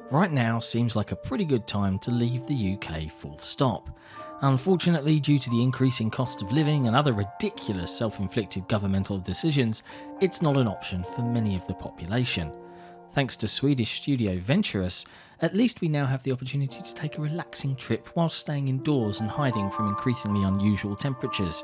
Right now seems like a pretty good time to leave the UK full stop. Unfortunately, due to the increasing cost of living and other ridiculous self-inflicted governmental decisions, it's not an option for many of the population. Thanks to Swedish studio Venturous, at least we now have the opportunity to take a relaxing trip while staying indoors and hiding from increasingly unusual temperatures.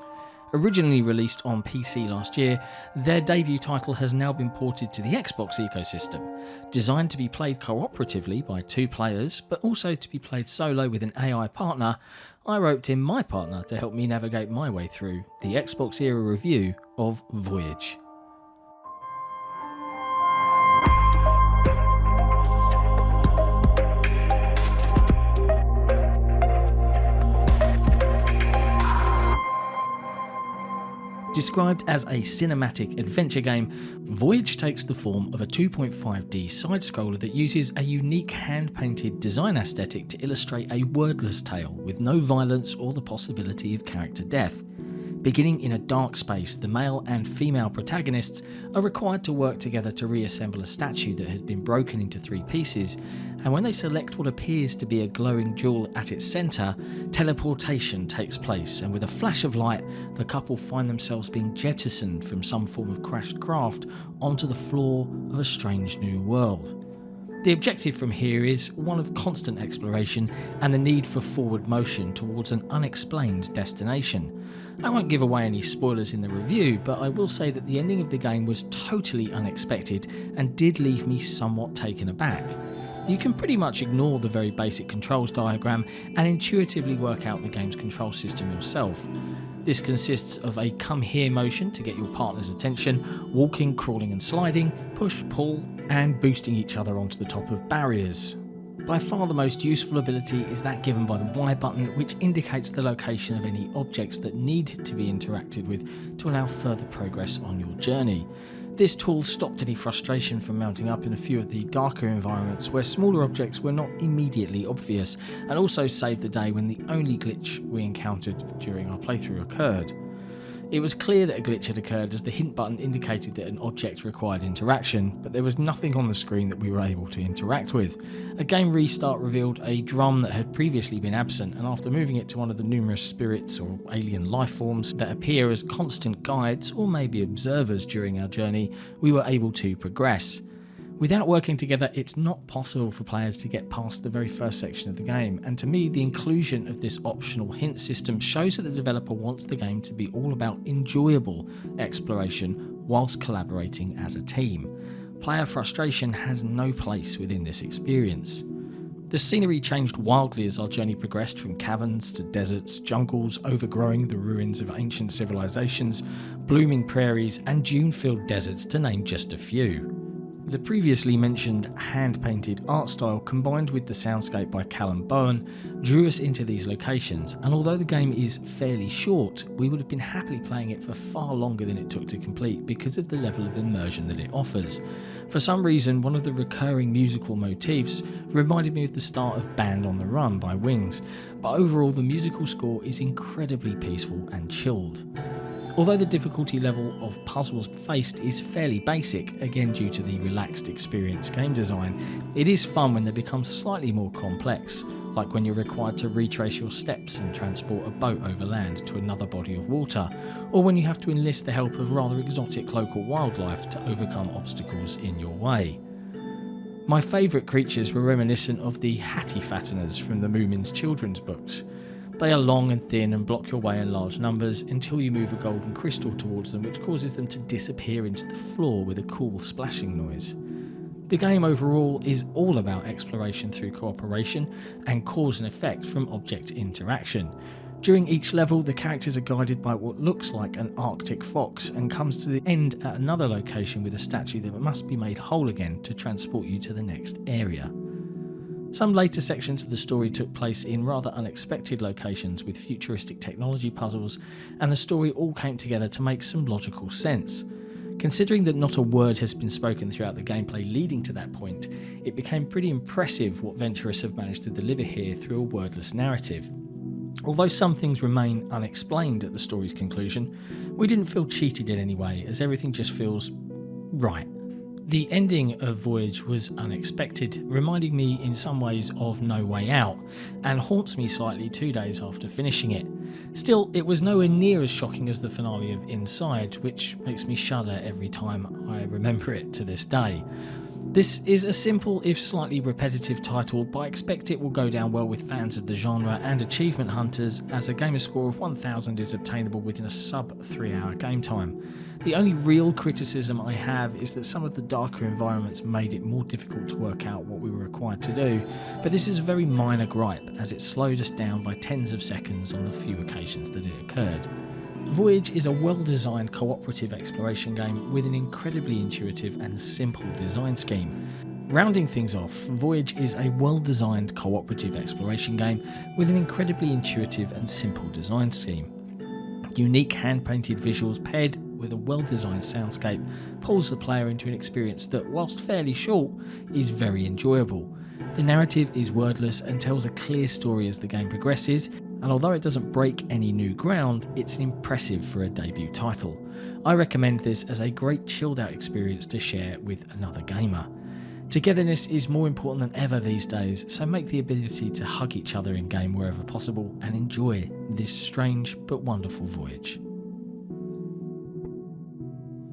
Originally released on PC last year, their debut title has now been ported to the Xbox ecosystem. Designed to be played cooperatively by two players, but also to be played solo with an AI partner, I roped in my partner to help me navigate my way through the XboxEra review of Voyage. Described as a cinematic adventure game, Voyage takes the form of a 2.5D side-scroller that uses a unique hand-painted design aesthetic to illustrate a wordless tale with no violence or the possibility of character death. Beginning in a dark space, the male and female protagonists are required to work together to reassemble a statue that had been broken into three pieces, and when they select what appears to be a glowing jewel at its centre, teleportation takes place, and with a flash of light, the couple find themselves being jettisoned from some form of crashed craft onto the floor of a strange new world. The objective from here is one of constant exploration and the need for forward motion towards an unexplained destination. I won't give away any spoilers in the review, but I will say that the ending of the game was totally unexpected and did leave me somewhat taken aback. You can pretty much ignore the very basic controls diagram and intuitively work out the game's control system yourself. This consists of a come here motion to get your partner's attention, walking, crawling and sliding, push, pull, and boosting each other onto the top of barriers. By far the most useful ability is that given by the Y button, which indicates the location of any objects that need to be interacted with to allow further progress on your journey. This tool stopped any frustration from mounting up in a few of the darker environments where smaller objects were not immediately obvious, and also saved the day when the only glitch we encountered during our playthrough occurred. It was clear that a glitch had occurred as the hint button indicated that an object required interaction, but there was nothing on the screen that we were able to interact with. A game restart revealed a drum that had previously been absent, and after moving it to one of the numerous spirits or alien life forms that appear as constant guides or maybe observers during our journey, we were able to progress. Without working together, it's not possible for players to get past the very first section of the game, and to me, the inclusion of this optional hint system shows that the developer wants the game to be all about enjoyable exploration whilst collaborating as a team. Player frustration has no place within this experience. The scenery changed wildly as our journey progressed, from caverns to deserts, jungles overgrowing the ruins of ancient civilizations, blooming prairies and dune-filled deserts to name just a few. The previously mentioned hand-painted art style combined with the soundscape by Callum Bowen drew us into these locations, and although the game is fairly short, we would have been happily playing it for far longer than it took to complete because of the level of immersion that it offers. For some reason, one of the recurring musical motifs reminded me of the start of Band on the Run by Wings, but overall the musical score is incredibly peaceful and chilled. Although the difficulty level of puzzles faced is fairly basic, again due to the relaxed experience game design, it is fun when they become slightly more complex, like when you're required to retrace your steps and transport a boat over land to another body of water, or when you have to enlist the help of rather exotic local wildlife to overcome obstacles in your way. My favourite creatures were reminiscent of the Hattie-fatteners from the Moomin's children's books. They are long and thin and block your way in large numbers until you move a golden crystal towards them, which causes them to disappear into the floor with a cool splashing noise. The game overall is all about exploration through cooperation and cause and effect from object interaction. During each level, the characters are guided by what looks like an Arctic fox and comes to the end at another location with a statue that must be made whole again to transport you to the next area. Some later sections of the story took place in rather unexpected locations with futuristic technology puzzles, and the story all came together to make some logical sense. Considering that not a word has been spoken throughout the gameplay leading to that point, it became pretty impressive what Venturous have managed to deliver here through a wordless narrative. Although some things remain unexplained at the story's conclusion, we didn't feel cheated in any way, as everything just feels right. The ending of Voyage was unexpected, reminding me in some ways of No Way Out, and haunts me slightly 2 days after finishing it. Still, it was nowhere near as shocking as the finale of Inside, which makes me shudder every time I remember it to this day. This is a simple, if slightly repetitive title, but I expect it will go down well with fans of the genre and achievement hunters, as a gamer score of 1000 is obtainable within a sub 3-hour game time. The only real criticism I have is that some of the darker environments made it more difficult to work out what we were required to do, but this is a very minor gripe, as it slowed us down by tens of seconds on the few occasions that it occurred. Voyage is a well-designed cooperative exploration game with an incredibly intuitive and simple design scheme. Rounding things off, Voyage is a well-designed cooperative exploration game with an incredibly intuitive and simple design scheme. Unique hand-painted visuals paired with a well-designed soundscape pulls the player into an experience that, whilst fairly short, is very enjoyable. The narrative is wordless and tells a clear story as the game progresses, and although it doesn't break any new ground, it's impressive for a debut title. I recommend this as a great chilled out experience to share with another gamer. Togetherness is more important than ever these days, so make the ability to hug each other in game wherever possible and enjoy this strange but wonderful voyage.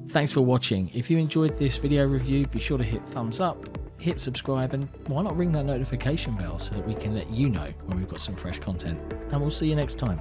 Thanks for watching. If you enjoyed this video review, be sure to hit thumbs up, hit subscribe, and why not ring that notification bell so that we can let you know when we've got some fresh content. And we'll see you next time.